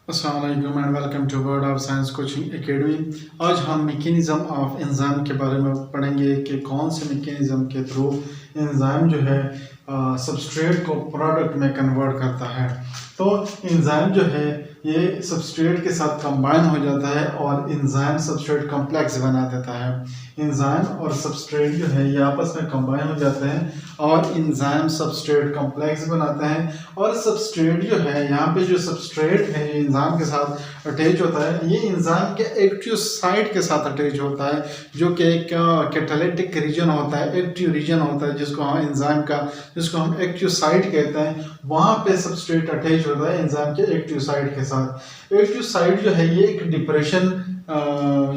अस्सलाम वालेकुम and welcome to world of science coaching academy. आज हम मैकेनिज़्म ऑफ एंजाइम के बारे में पढ़ेंगे कि कौन से मैकेनिज़्म के थ्रू एंजाइम जो है सबस्ट्रेट को प्रोडक्ट में कन्वर्ट करता है। तो एंजाइम जो है ये सबस्ट्रेट के साथ कंबाइन हो जाता है और एंजाइम सबस्ट्रेट कॉम्प्लेक्स बना देता है। एंजाइम और सबस्ट्रेट जो है ये आपस में कंबाइन हो जाते हैं और एंजाइम सबस्ट्रेट कॉम्प्लेक्स बनाते हैं। और सबस्ट्रेट जो है यहाँ पे जो सबस्ट्रेट है एंजाइम के साथ अटैच होता है, ये एंजाइम के एक्टिव साइट के साथ अटैच होता है, जो कि एक कैटालिटिक रीजन होता है, एक्टिव रीजन होता है जिसको हम एंजाइम का जिसको हम एक्टिव साइट कहते हैं। वहाँ पे सबस्ट्रेट अटैच होता है एंजाइम के एक्टिव साइट के साथ। एक्टिव साइट जो है ये एक डिप्रेशन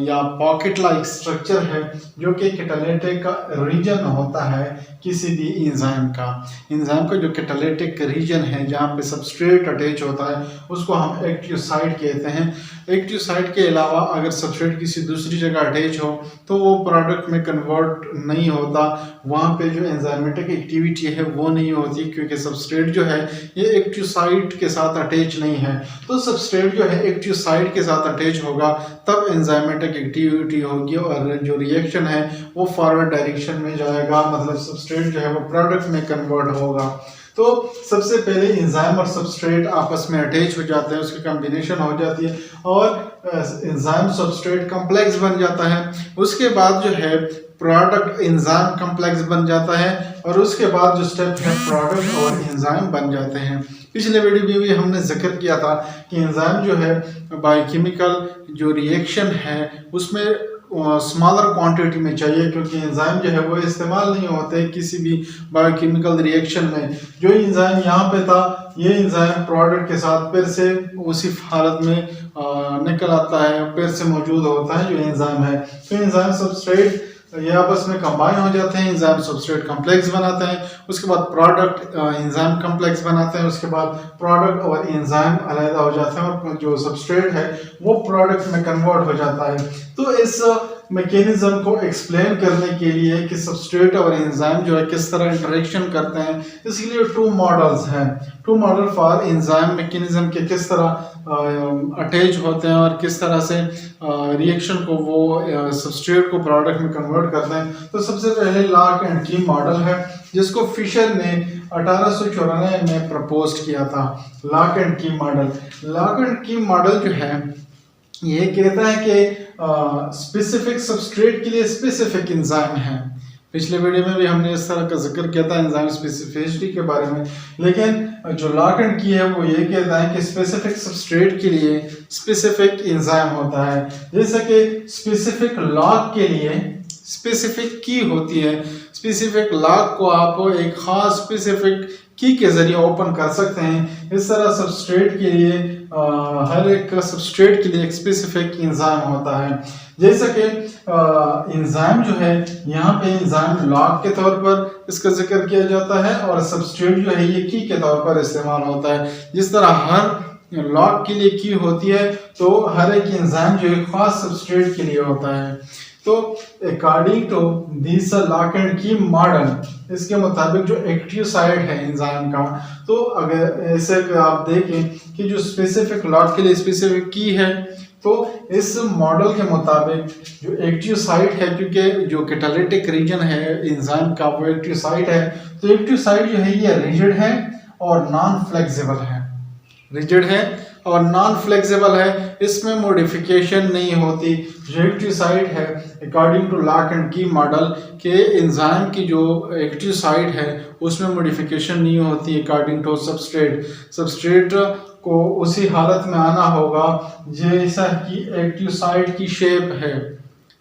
या पॉकेट लाइक स्ट्रक्चर है जो कि कैटालिटिक रीजन होता है किसी भी एंजाइम का। एंजाइम का जो कैटालिटिक रीजन है जहाँ पे सबस्ट्रेट अटैच होता है उसको हम एक्टिव साइट कहते हैं। एक्टिव साइट के अलावा अगर सबस्ट्रेट किसी दूसरी जगह अटैच हो तो वो प्रोडक्ट में कन्वर्ट नहीं होता, वहाँ पे जो एंजाइमेटिक एक्टिविटी है वो नहीं होती, क्योंकि सबस्ट्रेट जो है ये एक्टिव साइट के साथ अटैच नहीं है। तो सबस्ट्रेट जो है एक्टिव साइट के साथ अटैच होगा तब एंजाइमेटिक एक्टिविटी होगी और जो रिएक्शन है वो फॉरवर्ड डायरेक्शन में जाएगा, मतलब सबस्ट्रेट जो है वो प्रोडक्ट में कन्वर्ट होगा। तो सबसे पहले एंजाइम और सबस्ट्रेट आपस में अटैच हो जाते हैं, उसकी कॉम्बिनेशन हो जाती है और एंजाइम सबस्ट्रेट कॉम्प्लेक्स बन जाता है। उसके बाद जो है प्रोडक्ट एंजाइम कॉम्प्लेक्स बन जाता है और उसके बाद जो स्टेप है प्रोडक्ट और एंजाइम बन जाते हैं। पिछले वीडियो में भी हमने जिक्र किया था कि एंजाइम जो है बायोकेमिकल जो रिएक्शन है उसमें स्मॉलर क्वांटिटी में चाहिए, क्योंकि एंजाइम जो है वो इस्तेमाल नहीं होते किसी भी बायोकेमिकल रिएक्शन में। जो एंजाइम यहाँ पे था ये एंजाइम प्रोडक्ट के साथ फिर से उसी हालत में निकल आता है, फिर से मौजूद होता है जो एंजाइम है। तो एंजाइम सबस्ट्रेट ये आपस में कंबाइन हो जाते हैं, एंजाइम सबस्ट्रेट कॉम्प्लेक्स बनाते हैं, उसके बाद प्रोडक्ट एंजाइम कॉम्प्लेक्स बनाते हैं, उसके बाद प्रोडक्ट और एंजाइम अलग हो जाते हैं और जो सबस्ट्रेट है वो प्रोडक्ट में कन्वर्ट हो जाता है। तो इस मैकेनिज्म को एक्सप्लेन करने के लिए कि सबस्ट्रेट और एंजाइम जो है किस तरह इंटरेक्शन करते हैं, इसलिए टू मॉडल्स हैं, two model for enzyme mechanism के किस तरह अटैच होते हैं और किस तरह से रिएक्शन को वो सबस्ट्रेट को प्रोडक्ट में कन्वर्ट करते हैं। तो सबसे पहले लॉक एंड की मॉडल है जिसको फिशर ने 1894 में प्रपोज किया था। Lock and key model, lock and key model जो है ये कहता है कि स्पेसिफिक सबस्ट्रेट के लिए स्पेसिफिक एंजाइम है। पिछले वीडियो में भी हमने इस तरह का जिक्र किया था एंजाइम स्पेसिफिसिटी के बारे में, लेकिन जो लॉक एंड की है वो ये कहता है कि स्पेसिफिक सबस्ट्रेट के लिए स्पेसिफिक एंजाइम होता है। जैसे कि स्पेसिफिक लॉक के लिए स्पेसिफिक की होती है, स्पेसिफिक लॉक को आप एक खास स्पेसिफिक की के जरिए ओपन कर सकते हैं। इस तरह सबस्ट्रेट के लिए हर एक सबस्ट्रेट के लिए एक स्पेसिफिक एंजाइम होता है। जैसे कि एंजाइम जो है यहाँ पे एंजाइम लॉक के तौर पर इसका जिक्र किया जाता है और सबस्ट्रेट जो है ये की के तौर पर इस्तेमाल होता है। जिस तरह हर लॉक के लिए की होती है तो हर एक एंजाइम जो है खास सबस्ट्रेट के लिए होता है। तो according to this lock and key model, इसके मुताबिक जो एक्टिव साइट है एंजाइम का, तो अगर ऐसे आप देखें कि जो स्पेसिफिक लॉक के लिए स्पेसिफिक की है, तो इस मॉडल के मुताबिक जो एक्टिव साइट है, क्योंकि जो कैटालिटिक रीजन है एंजाइम का वो एक्टिव साइट है, तो एक्टिव साइट जो है ये रिजिड है और नॉन फ्लेक्सिबल है। रिजिड है और नॉन फ्लेक्सिबल है, इसमें मॉडिफिकेशन नहीं होती। जो एक्टिव साइट है according to lock and key model के एंजाइम की जो एक्टिव साइट है उसमें मॉडिफिकेशन नहीं होती अकॉर्डिंग टू सबस्ट्रेट। सबस्ट्रेट को उसी हालत में आना होगा जैसा कि एक्टिव साइट की शेप है,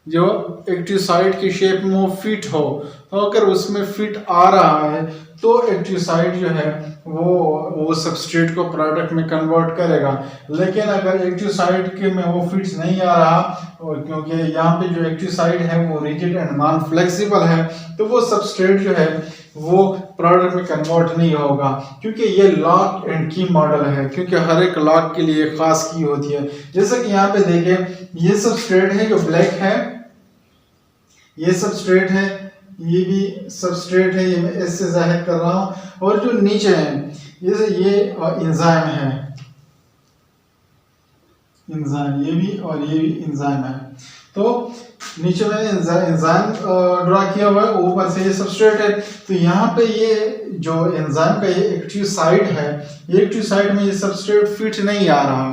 जो एक्टिव साइट की शेप में वो फिट हो। तो अगर उसमें फिट आ रहा है तो एक्टिव साइट जो है वो सबस्ट्रेट को प्रोडक्ट में कन्वर्ट करेगा। लेकिन अगर एक्टिव साइट के में वो फिट नहीं आ रहा, और क्योंकि यहाँ पे जो एक्टिव साइट है वो रिजिड एंड नॉन फ्लेक्सिबल है, तो वो सबस्ट्रेट जो है वो प्रोडक्ट में कन्वर्ट नहीं होगा, क्योंकि ये लॉक एंड की मॉडल है, क्योंकि हर एक लॉक के लिए खास की होती है। जैसे कि यहाँ पे देखें ये सबस्ट्रेट है जो ब्लैक है, ये सबस्ट्रेट है, ये भी सबस्ट्रेट है, ये मैं एस से जाहिर कर रहा हूँ। और जो नीचे है जैसे ये एंजाइम है, एंजाइम, ये भी और ये भी एंजाइम है। तो नीचे मैंने एंजाइम ड्रा किया हुआ है, ऊपर से ये सबस्ट्रेट है। तो यहाँ पे ये जो एंजाइम का ये एक्टिव साइट है, ये एक्टिव साइट में ये सबस्ट्रेट फिट नहीं आ रहा,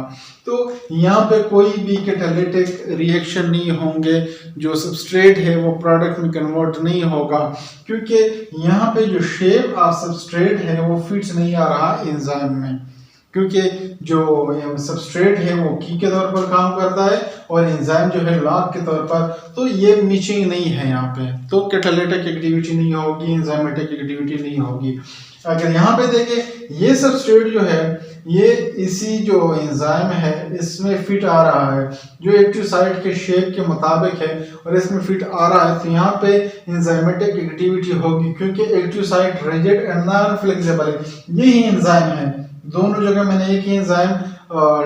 तो यहाँ पे कोई भी कैटालिटिक रिएक्शन नहीं होंगे, जो सबस्ट्रेट है वो प्रोडक्ट में कन्वर्ट नहीं होगा, क्योंकि यहाँ पे जो शेप ऑफ सबस्ट्रेट है वो फिट नहीं आ रहा एंजाइम में, क्योंकि जो सबस्ट्रेट है वो की के तौर पर काम करता है और एंजाइम जो है लॉग के तौर पर। तो ये मिचिंग नहीं है यहाँ पे, तो कैटालिटिक एक्टिविटी नहीं होगी, एंजाइमेटिक एक्टिविटी नहीं होगी। अगर यहाँ पे देखें, ये सबस्ट्रेट जो है ये इसी जो एंजाइम है इसमें फिट आ रहा है, जो एक्टिव साइट के शेप के मुताबिक है और इसमें फिट आ रहा है, तो यहाँ पे एंजाइमेटिक एक्टिविटी होगी, क्योंकि active site rigid and non flexible है। यही एंजाइम है, दोनों जगह मैंने एक ही एंजाइम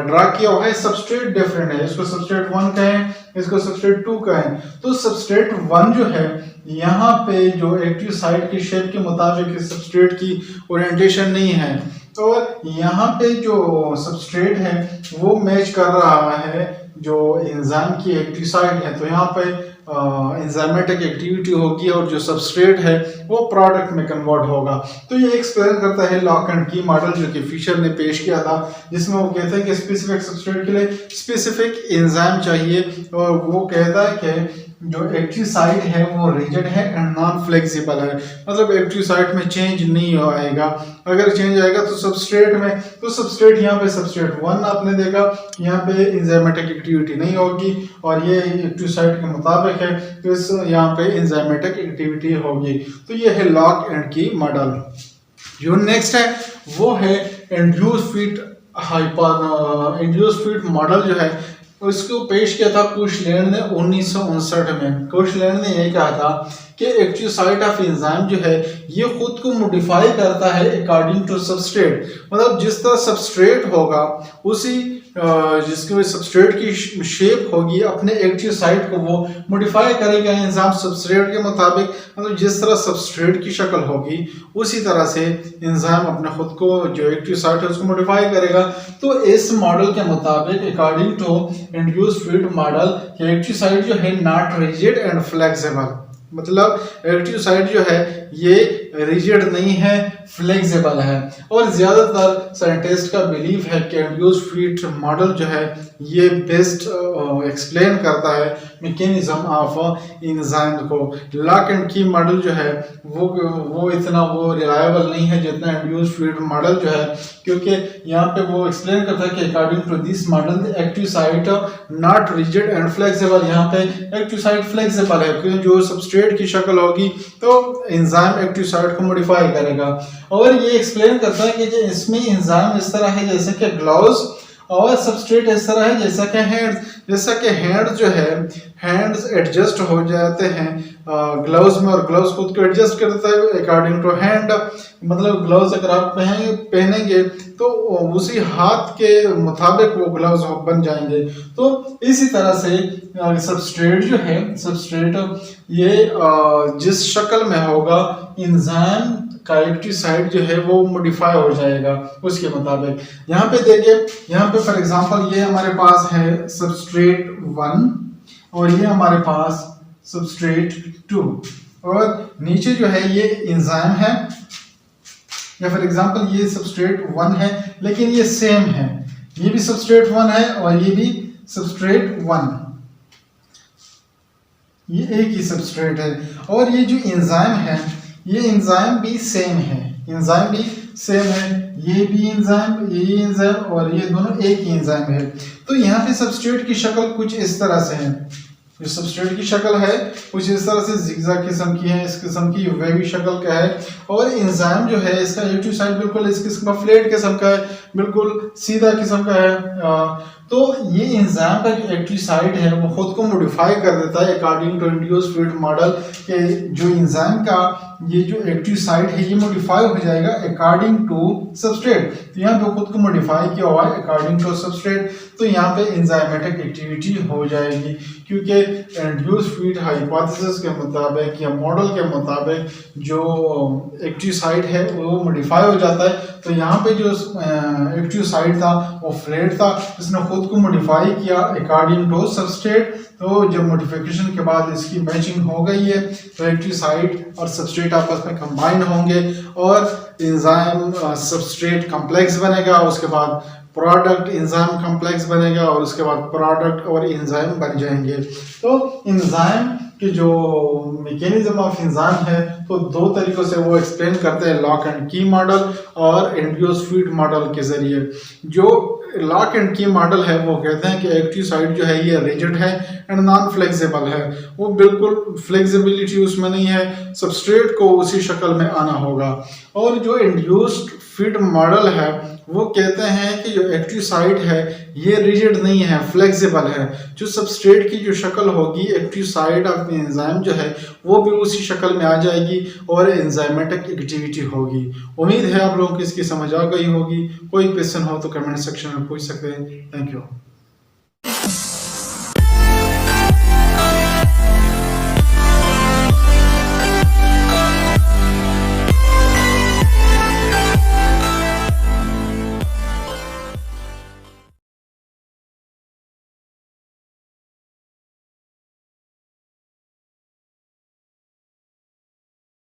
ड्रा किया हुआ है, सबस्ट्रेट डिफरेंट है, इसको सबस्ट्रेट 1 कहें, इसको सबस्ट्रेट 2 कहें। तो सबस्ट्रेट 1 जो है यहाँ पे जो एक्टिव साइट के शेप के मुताबिक सबस्ट्रेट की ओरिएंटेशन नहीं है, और यहाँ पे जो सबस्ट्रेट है वो मैच कर रहा है जो एंजाइम की एक्टिव साइट है, तो यहाँ पे एंजाइमेटिक एक्टिविटी होगी और जो सबस्ट्रेट है वो प्रोडक्ट में कन्वर्ट होगा। तो ये एक्सप्लेन करता है लॉक एंड की मॉडल जो कि फिशर ने पेश किया था, जिसमें वो कहते हैं कि स्पेसिफिक सबस्ट्रेट के लिए स्पेसिफिक एंजाइम चाहिए, और वो कहता है कि जो एक्टिव साइट है वो रिजिड है एंड नॉन फ्लेक्सिबल है, मतलब एक्टिव साइट में चेंज नहीं आएगा। अगर चेंज आएगा तो सबस्ट्रेट में, तो सबस्ट्रेट यहाँ पे सबस्ट्रेट 1 आपने देखा, यहाँ पे एंजाइमेटिक एक्टिविटी नहीं होगी और ये एक्टिव साइट के मुताबिक है, तो इस यहाँ पे एंजाइमेटिक एक्टिविटी होगी। तो ये है लॉक एंड की मॉडल। जो नेक्स्ट है वो है इंड्यूस फीट मॉडल जो है उसको पेश किया था कुशलैंड ने 1959 में। कुशलैंड ने यह कहा था कि एक्टिव साइट ऑफ एंजाइम जो है ये खुद को मॉडिफाई करता है अकॉर्डिंग टू सबस्ट्रेट, मतलब जिस तरह सबस्ट्रेट होगा उसी जिसकी सबस्ट्रेट की शेप होगी, अपने एक्टिव साइट को वो मॉडिफाई करेगा एंजाइम सबस्ट्रेट के मुताबिक, मतलब जिस तरह सबस्ट्रेट की शक्ल होगी उसी तरह से एंजाइम अपने खुद को जो एक्टिव साइट है उसको मॉडिफाई करेगा। तो इस मॉडल के मुताबिक according to induced fit model active site जो है नॉट रिजिड एंड फ्लेक्सिबल, मतलब एक्टिव साइट जो है ये रिजिड नहीं है, फ्लेक्सिबल है। और ज्यादातर साइंटिस्ट का बिलीव है कि इंड्यूस्ड फीड मॉडल जो है ये बेस्ट एक्सप्लेन करता है मैकेनिज्म ऑफ एंजाइम को। लॉक एंड की मॉडल जो है वो इतना वो रिलायबल नहीं है जितना इंड्यूस्ड फीड मॉडल जो है, क्योंकि यहाँ पे वो एक्सप्लेन करता है कि according to this model active site not rigid and flexible, यहाँ पे एक्टिव साइट फ्लेक्सिबल है, क्योंकि जो सबस्ट्रेट की शक्ल होगी तो एंजाइम एक्टिव साइट को मॉडिफाई करेगा। और ये एक्सप्लेन करता है कि इसमें एंजाइम इस तरह है जैसे कि ग्लव्स, और सबस्ट्रेट इस तरह है जैसा कि हैंड्स, जैसा कि हैंड जो है हैंड्स एडजस्ट हो जाते हैं ग्लव्स में, और ग्लव्स खुद को एडजस्ट करता है अकॉर्डिंग टू हैंड, मतलब ग्लव्स अगर आप पहनेंगे तो उसी हाथ के मुताबिक वो ग्लव्स बन जाएंगे। तो इसी तरह से सबस्ट्रेट जो है सबस्ट्रेट ये जिस शक्ल में होगा एंजाइम का एक्टिव साइट जो है वो मॉडिफाई हो जाएगा उसके मुताबिक। यहाँ पे देखिए, यहाँ पे फॉर एग्जांपल ये हमारे पास है सबस्ट्रेट 1 और ये हमारे पास सबस्ट्रेट 2, और नीचे जो है ये एंजाइम है, या फॉर एग्जांपल ये सबस्ट्रेट 1 है लेकिन ये सेम है, ये भी सबस्ट्रेट 1 है और ये भी सबस्ट्रेट 1, ये एक ही सबस्ट्रेट है। और ये जो एंजाइम है ये एंजाइम भी सेम है, एंजाइम भी सेम है, ये भी एंजाइम ये एंजाइम और ये दोनों एक ही एंजाइम है। तो यहाँ पे सबस्ट्रेट की शक्ल कुछ इस तरह से है, जो सबस्ट्रेट की शक्ल है कुछ इस तरह से जिगजैग किस्म की है, इस किस्म की वेवी शक्ल का है, और एंजाइम जो है इसका एक्टिव साइट बिल्कुल इस किस्म का फ्लैट किस्म का है, बिल्कुल सीधा किस्म का है। तो ये एंजाइम का जो एक्टिव साइट है वो खुद को मॉडिफाई कर देता है according to induced fit model, कि जो एंजाइम का ये जो एक्टिव साइट है ये मॉडिफाई हो जाएगा अकॉर्डिंग टू सबस्ट्रेट। तो यहाँ पे खुद को मॉडिफाई किया हुआ है अकॉर्डिंग टू सबस्ट्रेट, तो यहाँ पे एंजाइमेटिक एक्टिविटी हो जाएगी, क्योंकि इंड्यूस्ड फीड हाइपोथेसिस के मुताबिक या मॉडल के मुताबिक जो एक्टिव साइट है वो मॉडिफाई हो जाता है। तो यहाँ पे जो एक्टिव साइट था वो फ्लैट था, इसने खुद खुद को मॉडिफाई किया अकॉर्डिंग टू सबस्ट्रेट। तो जब मॉडिफिकेशन के बाद इसकी मैचिंग हो गई है तो एक्टिव साइट और सबस्ट्रेट आपस में कंबाइन होंगे और एंजाइम सबस्ट्रेट कॉम्प्लेक्स बनेगा। उसके बाद प्रोडक्ट एंजाइम कॉम्प्लेक्स बनेगा और उसके बाद प्रोडक्ट और एंजाइम बन जाएंगे। तो एंजाइम कि जो मैकेनिज्म ऑफ एंजाइम है तो दो तरीकों से वो एक्सप्लेन करते हैं, लॉक एंड की मॉडल और इंड्यूस फीड मॉडल के जरिए। जो लॉक एंड की मॉडल है वो कहते हैं कि एक्टिव साइट जो है ये रिजिड है एंड नॉन फ्लेक्सिबल है, वो बिल्कुल फ्लेक्सिबिलिटी उसमें नहीं है, सबस्ट्रेट को उसी शक्ल में आना होगा। और जो इंड्यूस्ड फीड मॉडल है वो कहते हैं कि जो एक्टिव साइट है ये रिजिड नहीं है, फ्लेक्सिबल है। जो सबस्ट्रेट की जो शक्ल होगी एक्टिव साइट ऑफ एंजाइम जो है वो भी उसी शक्ल में आ जाएगी और एंजाइमेटिक एक्टिविटी होगी। उम्मीद है आप लोगों को इसकी समझ आ गई होगी। कोई क्वेश्चन हो तो कमेंट सेक्शन में पूछ सकते हैं। Thank you.